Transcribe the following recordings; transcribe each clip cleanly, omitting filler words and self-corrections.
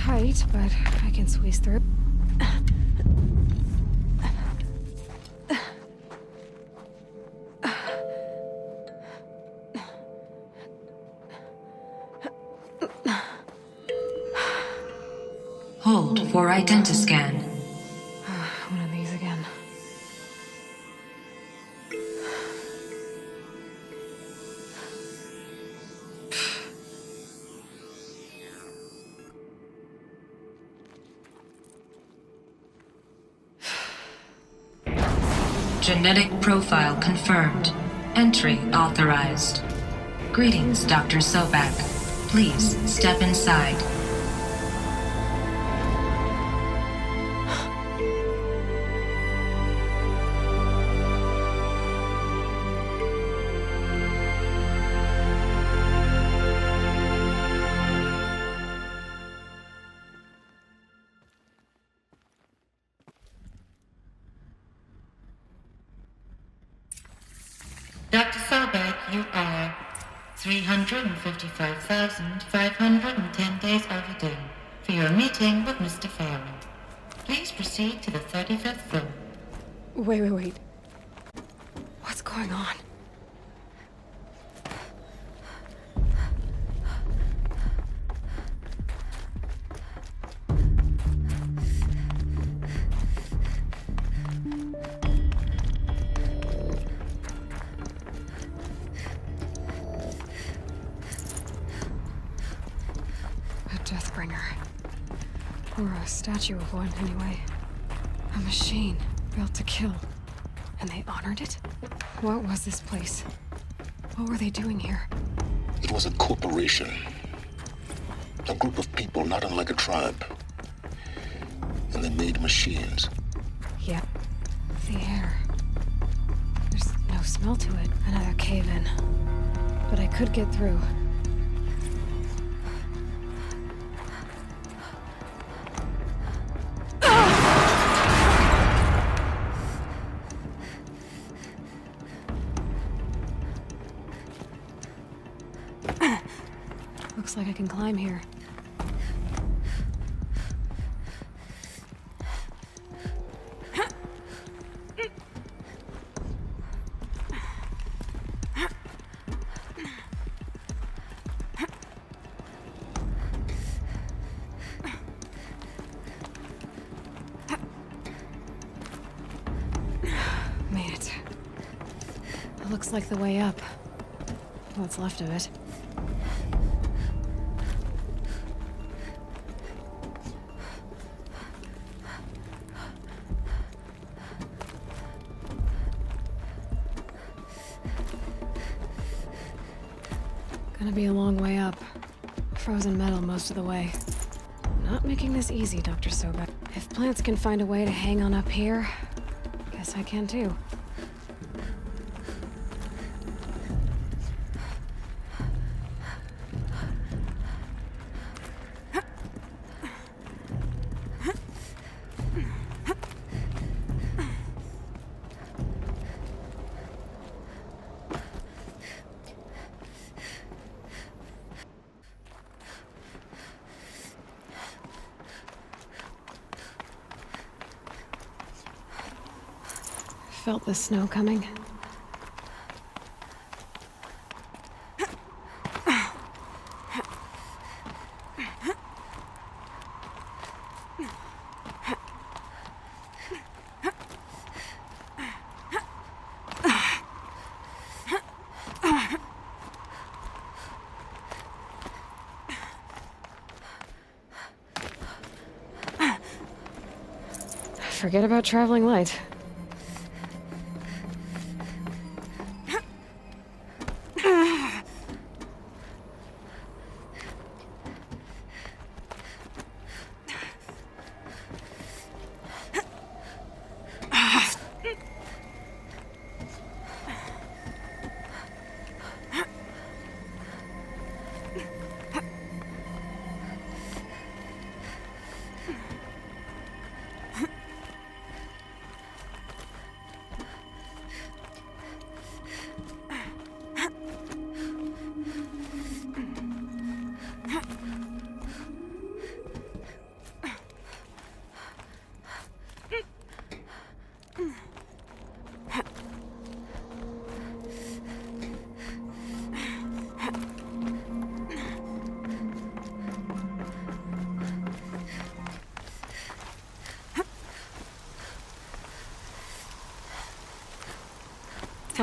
tight, but I can squeeze through. Hold for identiscan. One of these again. Genetic profile confirmed. Entry authorized. Greetings, Dr. Sobak. Please step inside. Dr. Sobak, you are 355,510 days overdue for your meeting with Mr. Farrell. Please proceed to the 35th floor. Wait. What's going on? Deathbringer. Or a statue of one, anyway. A machine built to kill. And they honored it? What was this place? What were they doing here? It was a corporation. A group of people not unlike a tribe. And they made machines. Yep. The air. There's no smell to it. Another cave-in. But I could get through. Looks like I can climb here. Made it. It looks like the way up. What's left of it. Gonna be a long way up. Frozen metal most of the way. Not making this easy, Dr. Sobak. If plants can find a way to hang on up here, guess I can too. Felt the snow coming. Forget about traveling light.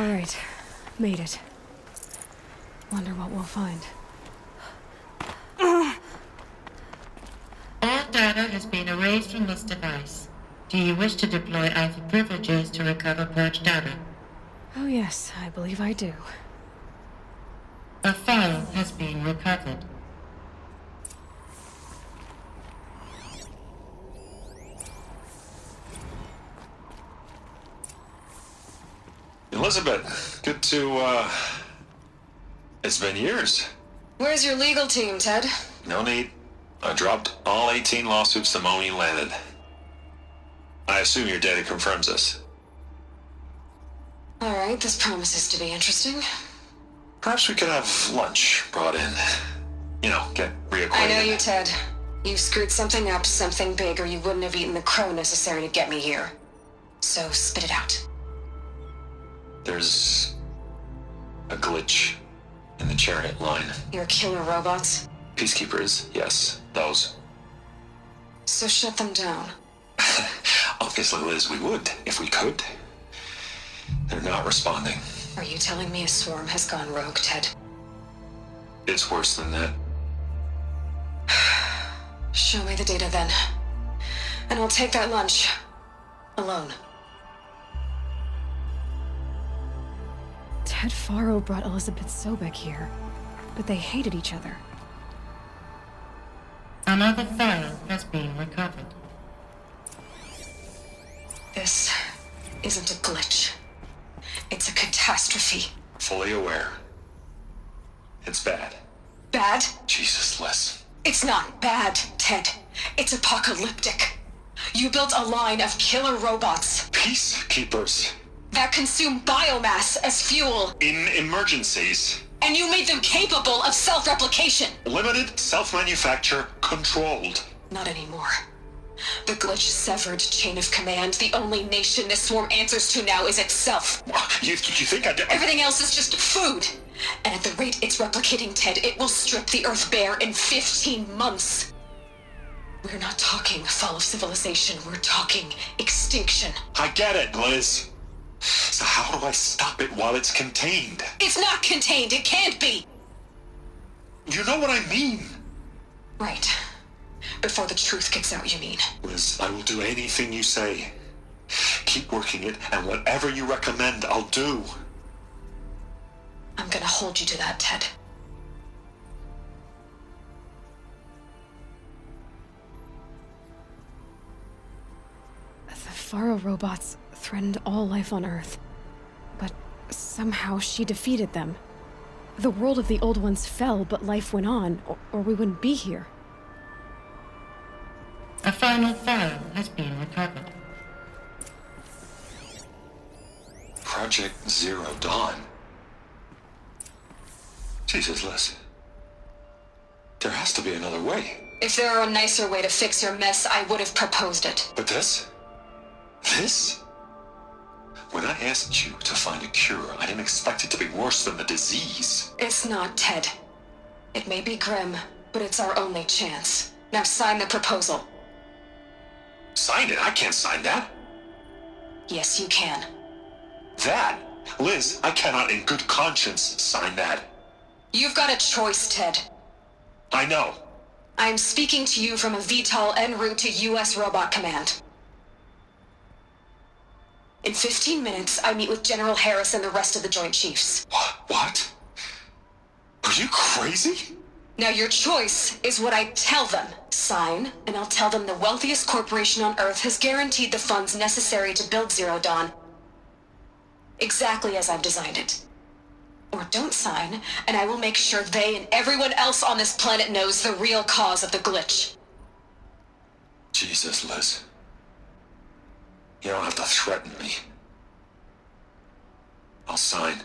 All right. Made it. Wonder what we'll find. All data has been erased from this device. Do you wish to deploy Alpha privileges to recover purged data? Oh yes, I believe I do. A file has been recovered. Elizabeth, good to, it's been years. Where's your legal team, Ted? No need. I dropped all 18 lawsuits the moment you landed. I assume your data confirms this. All right, this promises to be interesting. Perhaps we could have lunch brought in. You know, get reacquainted. I know you, Ted. You screwed something up, something big, or you wouldn't have eaten the crow necessary to get me here. So spit it out. There's a glitch in the chariot line. Your killer robots? Peacekeepers, yes, those. So shut them down. Obviously, Liz, we would, if we could. They're not responding. Are you telling me a swarm has gone rogue, Ted? It's worse than that. Show me the data then. And I'll take that lunch. Alone. Ted Faro brought Elizabeth Sobek here, but they hated each other. Another file has been recovered. This isn't a glitch. It's a catastrophe. Fully aware. It's bad. Bad? Jesus, Liz. It's not bad, Ted. It's apocalyptic. You built a line of killer robots Peacekeepers. that consume biomass as fuel, In emergencies. and you made them capable of self-replication. Limited, self-manufacture, controlled. Not anymore. The glitch severed chain of command. The only nation this swarm answers to now is itself. You think I did? Everything else is just food. And at the rate it's replicating, Ted, it will strip the Earth bare in 15 months. We're not talking fall of civilization. We're talking extinction. I get it, Liz. So how do I stop it while it's contained? It's not contained. It can't be. You know what I mean. Right. Before the truth gets out, you mean? Liz, I will do anything you say. Keep working it, and whatever you recommend, I'll do. I'm gonna hold you to that, Ted. The Faro robots threatened all life on Earth, but somehow she defeated them. The world of the old ones fell, but life went on, or we wouldn't be here. A final file has been recovered. Project Zero Dawn. Jesus, Liz. There has to be another way. If there were a nicer way to fix your mess, I would have proposed it. But this? This? When I asked you to find a cure, I didn't expect it to be worse than the disease. It's not, Ted. It may be grim, but it's our only chance. Now sign the proposal. Sign it? I can't sign that. Yes, you can. That? Liz, I cannot in good conscience sign that. You've got a choice, Ted. I know. I'm speaking to you from a VTOL en route to U.S. Robot Command. In 15 minutes, I meet with General Harris and the rest of the Joint Chiefs. What? Are you crazy? Now your choice is what I tell them. Sign, and I'll tell them the wealthiest corporation on Earth has guaranteed the funds necessary to build Zero Dawn. Exactly as I've designed it. Or don't sign, and I will make sure they and everyone else on this planet knows the real cause of the glitch. Jesus, Liz. You don't have to threaten me. I'll sign.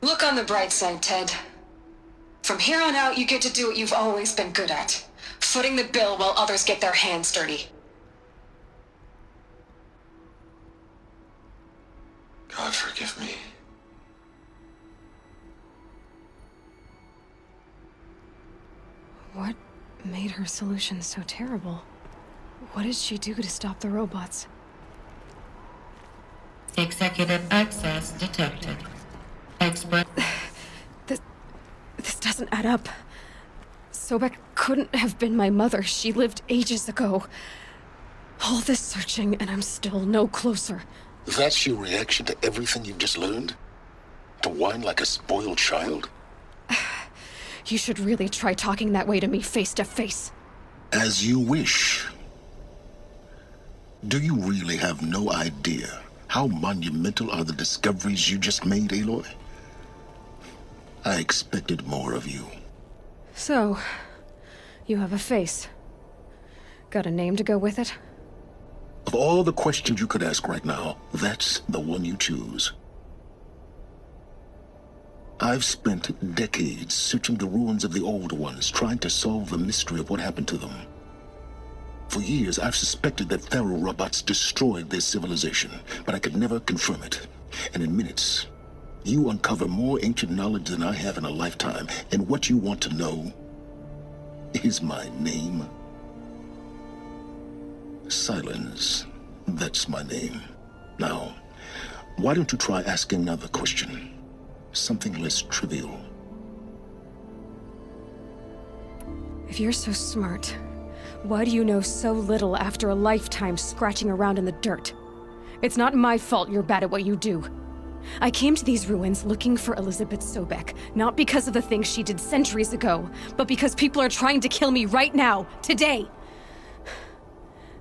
Look on the bright side, Ted. From here on out, you get to do what you've always been good at. Footing the bill while others get their hands dirty. God forgive me. What made her solution so terrible? What did she do to stop the robots? Executive access detected. Expert. This doesn't add up. Sobek couldn't have been my mother. She lived ages ago. All this searching, and I'm still no closer. That's your reaction to everything you've just learned? To whine like a spoiled child? You should really try talking that way to me face to face. As you wish. Do you really have no idea how monumental are the discoveries you just made, Aloy? I expected more of you. So, you have a face. Got a name to go with it? Of all the questions you could ask right now, that's the one you choose. I've spent decades searching the ruins of the old ones, trying to solve the mystery of what happened to them. For years, I've suspected that Pharaoh robots destroyed their civilization, but I could never confirm it. And in minutes, you uncover more ancient knowledge than I have in a lifetime, and what you want to know is my name. Silence. That's my name. Now, why don't you try asking another question? Something less trivial. If you're so smart, why do you know so little after a lifetime scratching around in the dirt? It's not my fault you're bad at what you do. I came to these ruins looking for Elizabeth Sobek, not because of the things she did centuries ago, but because people are trying to kill me right now, today.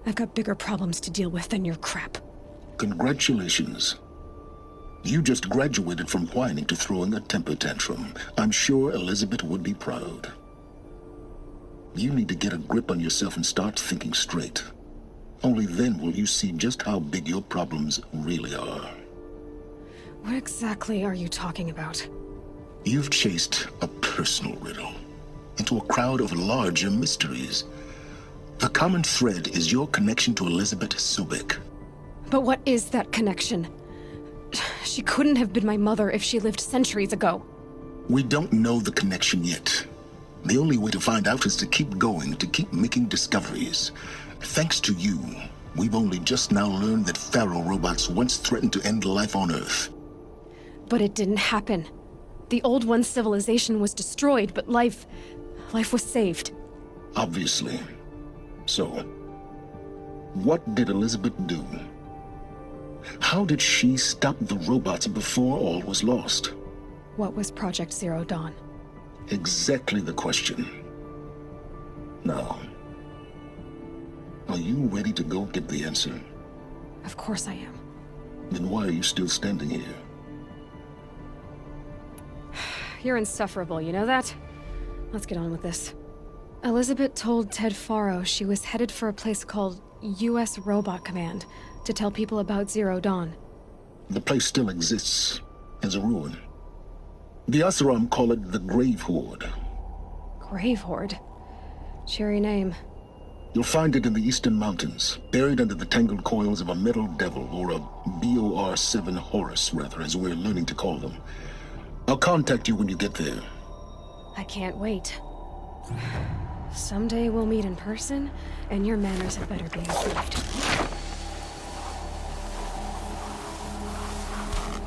I've got bigger problems to deal with than your crap. Congratulations. You just graduated from whining to throwing a temper tantrum. I'm sure Elizabeth would be proud. You need to get a grip on yourself and start thinking straight. Only then will you see just how big your problems really are. What exactly are you talking about? You've chased a personal riddle into a crowd of larger mysteries. The common thread is your connection to Elizabeth Sobek. But what is that connection? She couldn't have been my mother if she lived centuries ago. We don't know the connection yet. The only way to find out is to keep going, to keep making discoveries. Thanks to you, we've only just now learned that Pharaoh robots once threatened to end life on Earth. But it didn't happen. The Old One's civilization was destroyed, but life was saved. Obviously. So, what did Elizabeth do? How did she stop the robots before all was lost? What was Project Zero Dawn? Exactly the question. Now, are you ready to go get the answer? Of course I am. Then why are you still standing here? You're insufferable, you know that? Let's get on with this. Elizabeth told Ted Faro she was headed for a place called U.S. Robot Command to tell people about Zero Dawn. The place still exists as a ruin. The Oseram call it the Grave Horde. Grave Horde? Cheery name. You'll find it in the Eastern Mountains, buried under the tangled coils of a metal devil, or a BOR-7 Horus, rather, as we're learning to call them. I'll contact you when you get there. I can't wait. Someday we'll meet in person, and your manners had better be improved.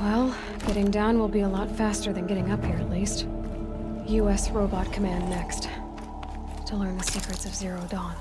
Well, getting down will be a lot faster than getting up here, at least. U.S. Robot Command next. To learn the secrets of Zero Dawn.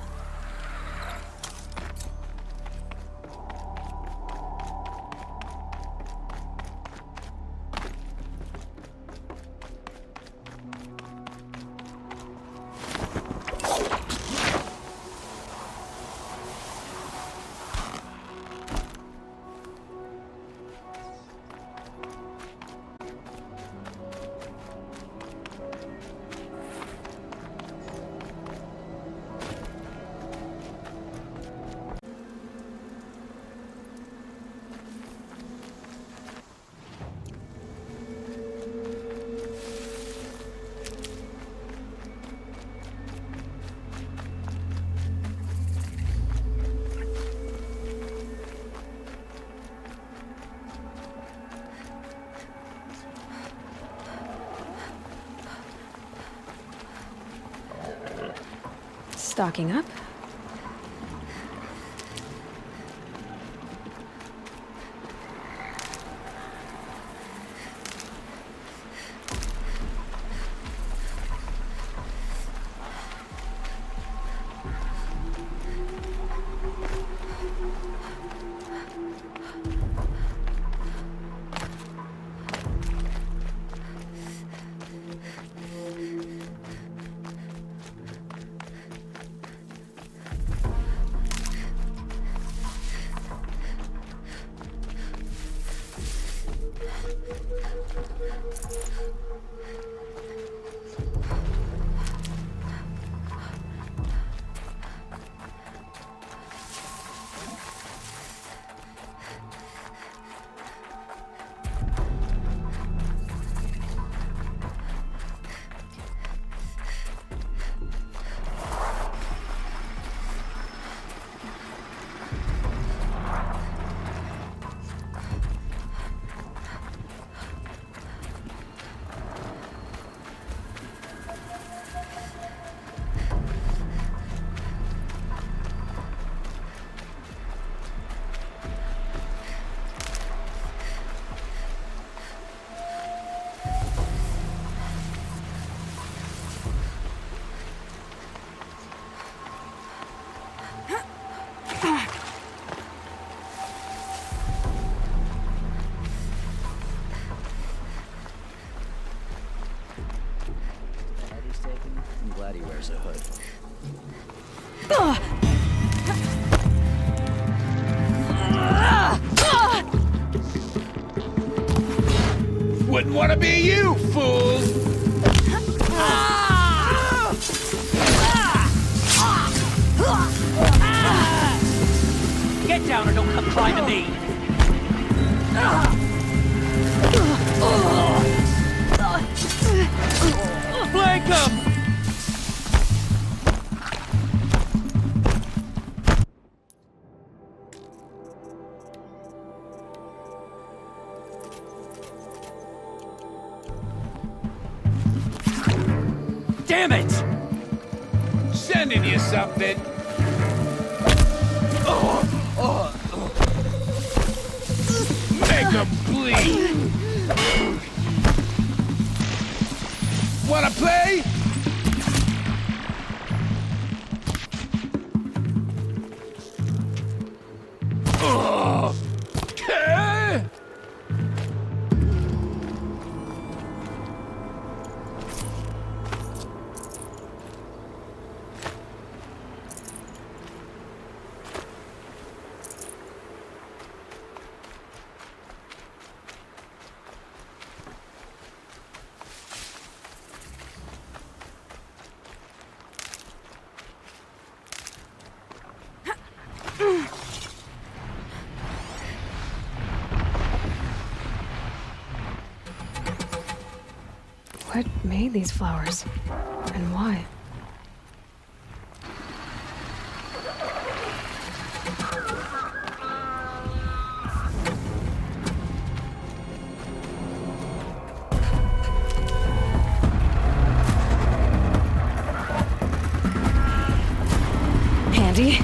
Stocking up. glad he wears a hood. Wouldn't want to be you, fools! Get down or don't come climb to me! Flank him! Damn it! Sending you something. Make him bleed. Wanna play? Okay. What made these flowers? And why? Handy?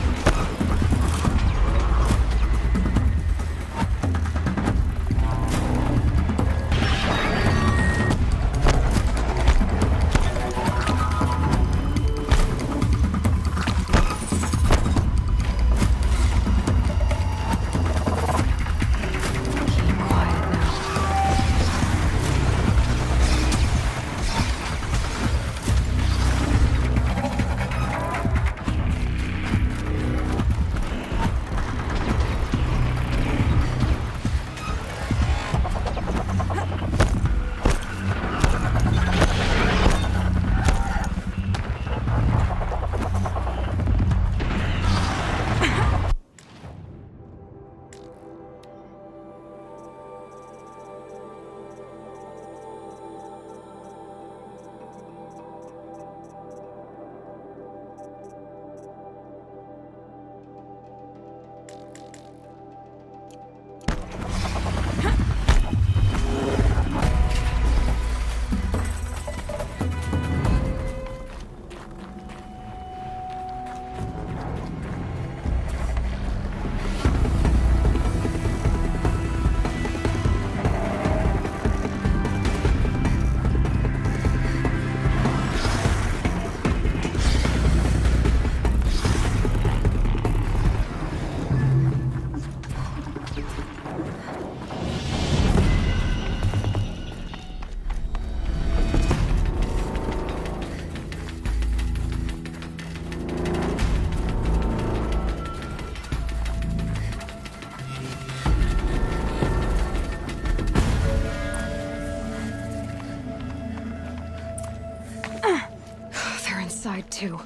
Inside too.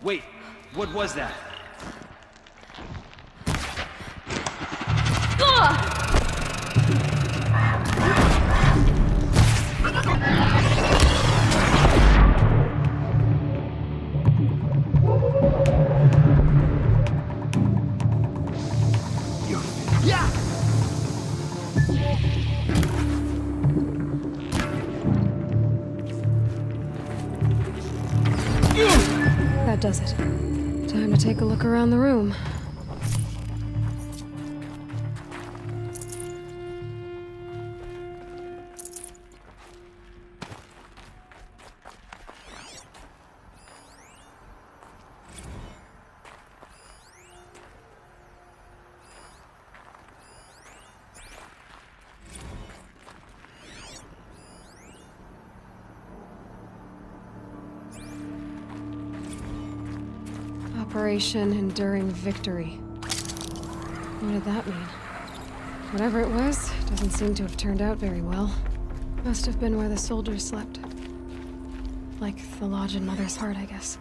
Wait, what was that? That does it. Time to take a look around the room. Operation Enduring Victory. What did that mean? Whatever it was, doesn't seem to have turned out very well. Must have been where the soldiers slept. Like the lodge in Mother's Heart, I guess.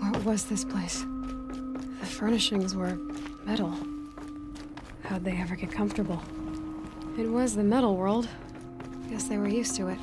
What was this place? The furnishings were metal. How'd they ever get comfortable? It was the metal world. Guess they were used to it.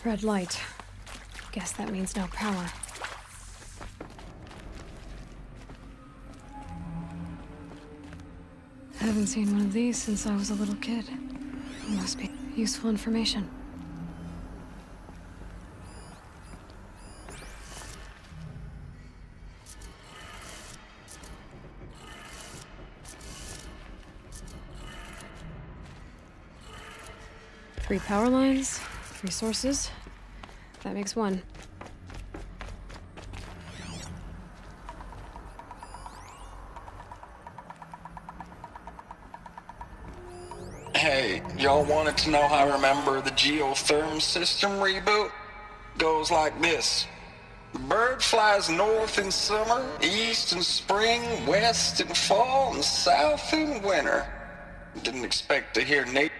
Red light. Guess that means no power. I haven't seen one of these since I was a little kid. Must be useful information. Three power lines, 3 sources. That makes 1. Hey, y'all wanted to know how I remember the geotherm system reboot? Goes like this. The bird flies north in summer, east in spring, west in fall, and south in winter. Didn't expect to hear Nate.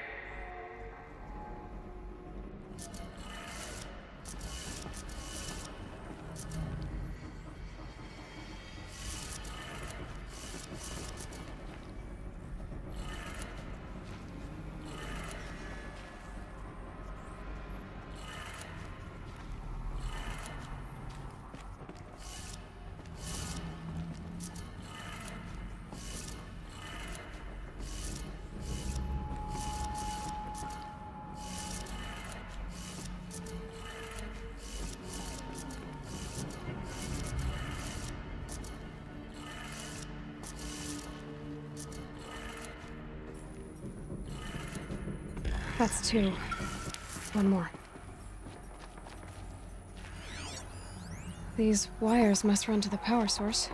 That's 2. 1 more. These wires must run to the power source.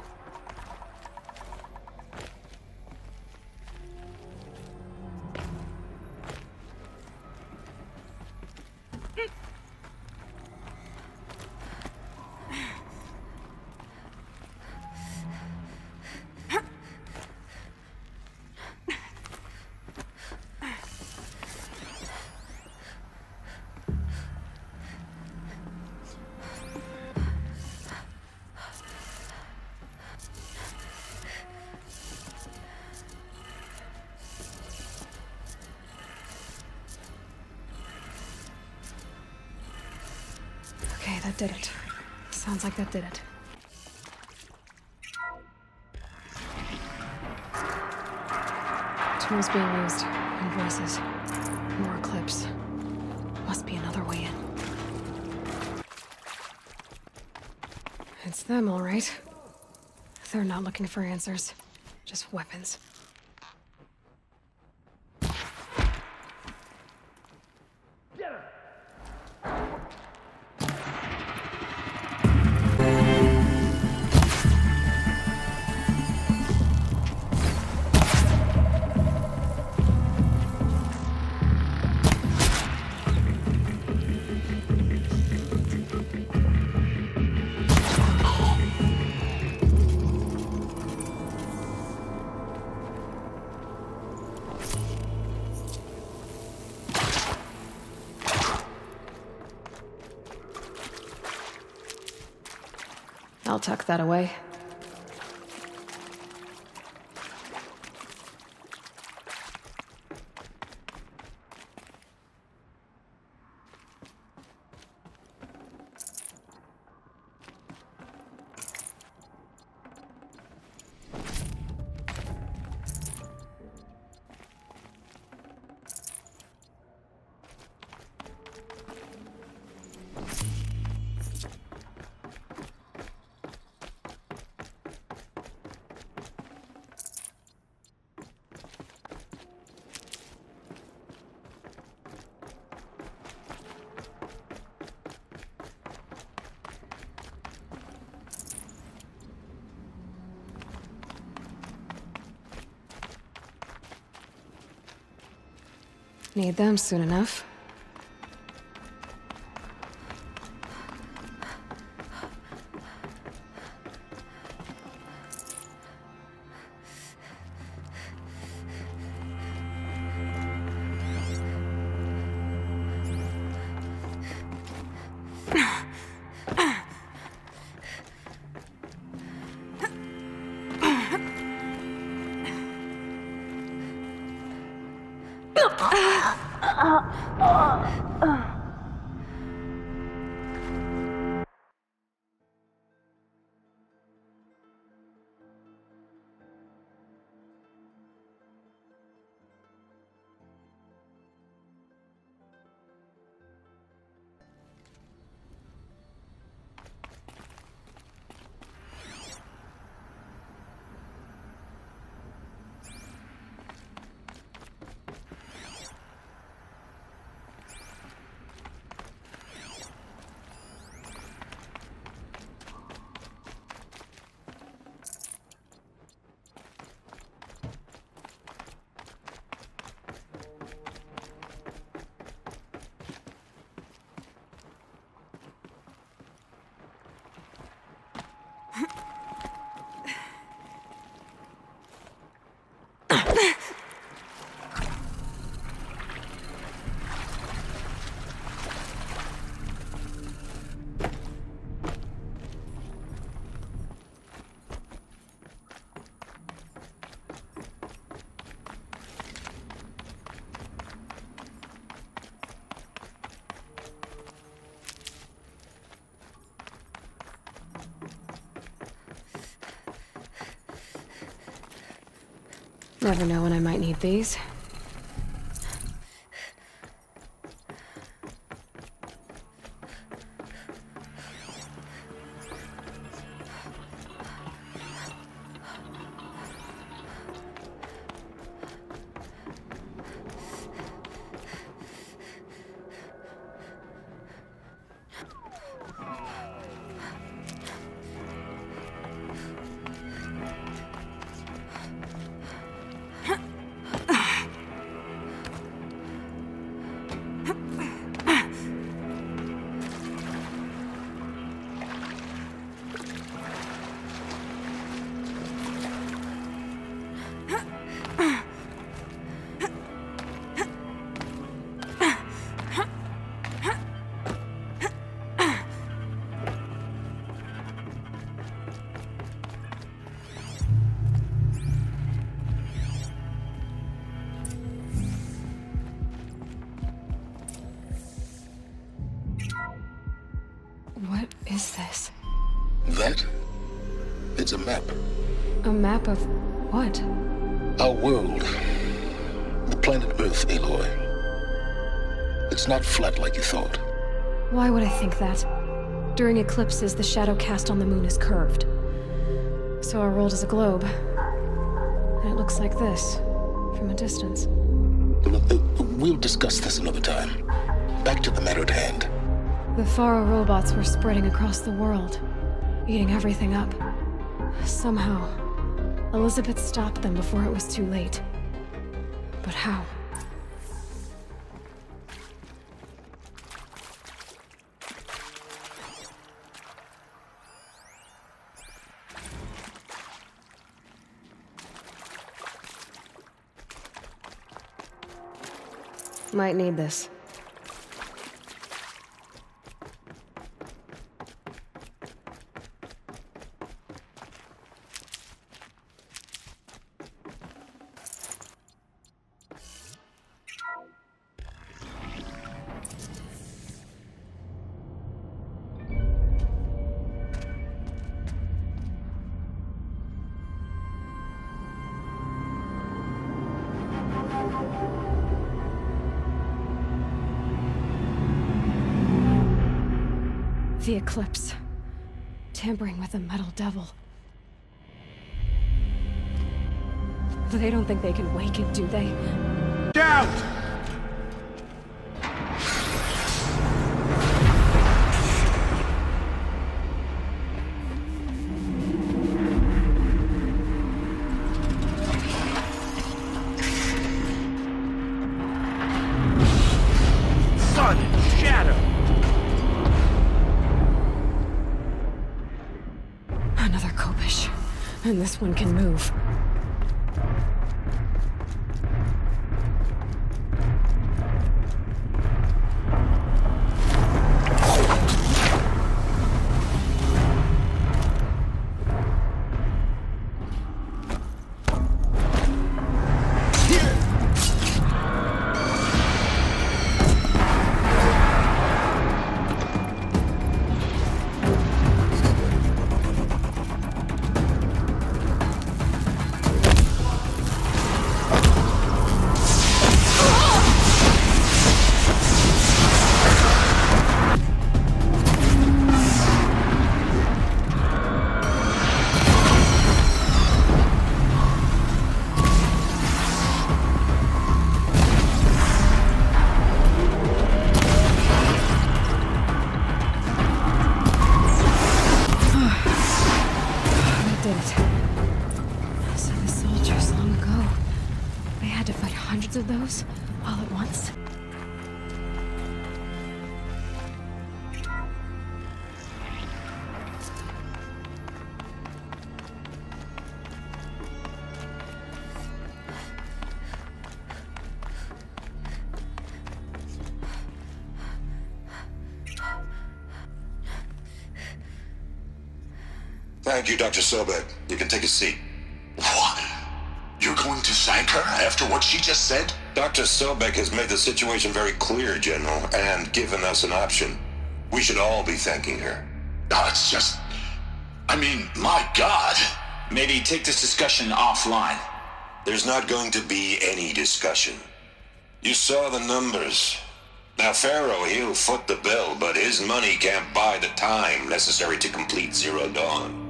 Okay, that did it. Sounds like that did it. Tools being used, and voices. More clips. Must be another way in. It's them, all right. They're not looking for answers. Just weapons. I'll tuck that away. Need them soon enough. Never know when I might need these. What is this? That? It's a map. A map of what? Our world. The planet Earth, Aloy. It's not flat like you thought. Why would I think that? During eclipses, the shadow cast on the moon is curved. So our world is a globe. And it looks like this, from a distance. We'll discuss this another time. Back to the matter at hand. The Faro robots were spreading across the world, eating everything up. Somehow, Elizabeth stopped them before it was too late. But how? Might need this. The eclipse. Tampering with the metal devil. They don't think they can wake it, do they? Out! And this one can move. Of those all at once. Thank you, Dr. Sobek. You can take a seat. What? You're going to thank her after what she just said? Dr. Sobek has made the situation very clear, General, and given us an option. We should all be thanking her. Oh, it's just... I mean, my God. Maybe take this discussion offline. There's not going to be any discussion. You saw the numbers. Now, Pharaoh, he'll foot the bill, but his money can't buy the time necessary to complete Zero Dawn.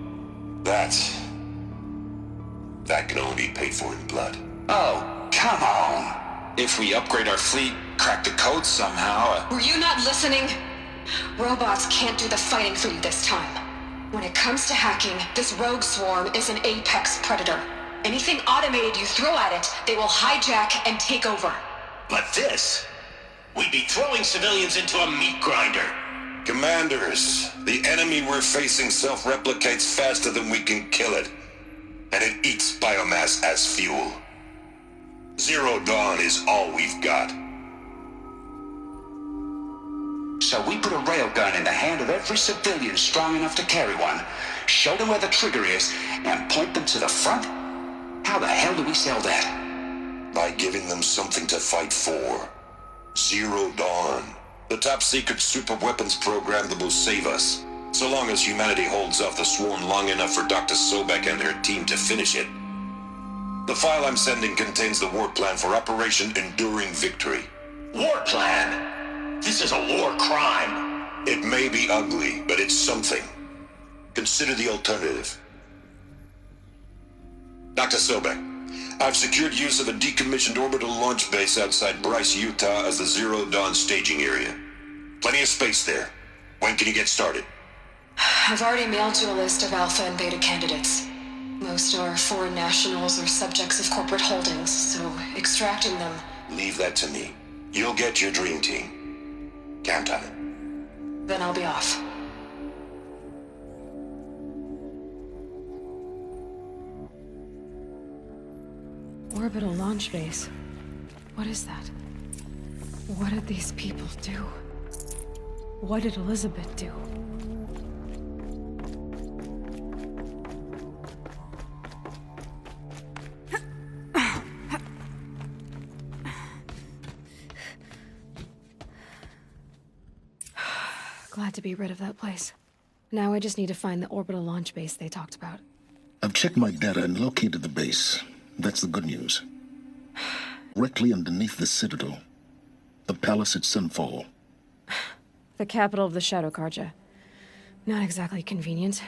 That can only be paid for in blood. Oh, come on. If we upgrade our fleet, crack the code somehow... Were you not listening? Robots can't do the fighting for you this time. When it comes to hacking, this rogue swarm is an apex predator. Anything automated you throw at it, they will hijack and take over. But this... We'd be throwing civilians into a meat grinder. Commanders, the enemy we're facing self-replicates faster than we can kill it. And it eats biomass as fuel. Zero Dawn is all we've got. So we put a railgun in the hand of every civilian strong enough to carry one, show them where the trigger is, and point them to the front? How the hell do we sell that? By giving them something to fight for. Zero Dawn. The top-secret super-weapons program that will save us. So long as humanity holds off the swarm long enough for Dr. Sobek and her team to finish it. The file I'm sending contains the war plan for Operation Enduring Victory. War plan? This is a war crime. It may be ugly, but it's something. Consider the alternative. Dr. Sobek, I've secured use of a decommissioned orbital launch base outside Bryce, Utah as the Zero Dawn staging area. Plenty of space there. When can you get started? I've already mailed you a list of alpha and beta candidates. Most are foreign nationals or subjects of corporate holdings, so extracting them... Leave that to me. You'll get your dream team. Count on it. Then I'll be off. Orbital launch base. What is that? What did these people do? What did Elizabeth do? Glad to be rid of that place. Now I just need to find the orbital launch base they talked about. I've checked my data and located the base. That's the good news. Directly underneath the Citadel. The palace at Sunfall. The capital of the Shadow Carja. Not exactly convenient.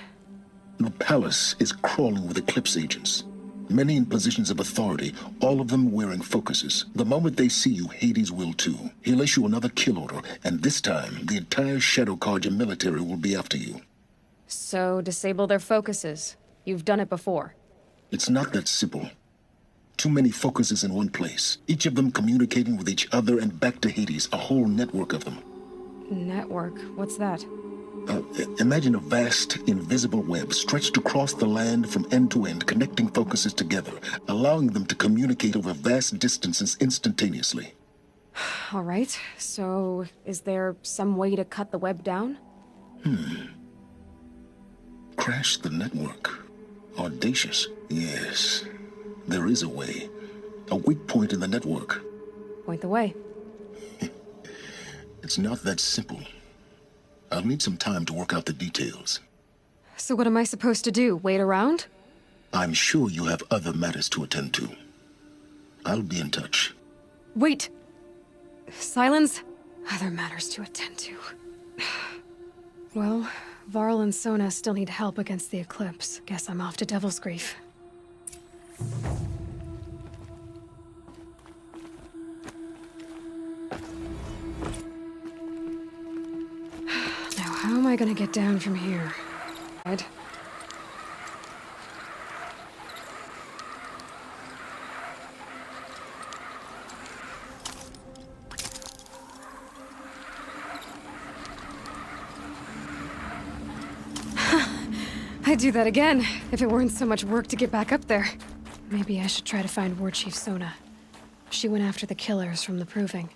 The palace is crawling with Eclipse agents. Many in positions of authority, all of them wearing focuses. The moment they see you, Hades will too. He'll issue another kill order, and this time, the entire Shadow Carja military will be after you. So, disable their focuses. You've done it before. It's not that simple. Too many focuses in one place, each of them communicating with each other and back to Hades, a whole network of them. Network? What's that? Imagine a vast, invisible web stretched across the land from end to end, connecting focuses together, allowing them to communicate over vast distances instantaneously. All right, so is there some way to cut the web down? Crash the network. Audacious. Yes, there is a way. A weak point in the network. Point the way. It's not that simple. I'll need some time to work out the details. So what am I supposed to do? Wait around? I'm sure you have other matters to attend to. I'll be in touch. Wait! Silence? Other matters to attend to. Well, Varl and Sona still need help against the Eclipse. Guess I'm off to Devil's Grief. Now, how am I gonna get down from here? Ed? I'd do that again, if it weren't so much work to get back up there. Maybe I should try to find War Chief Sona. She went after the killers from the Proving.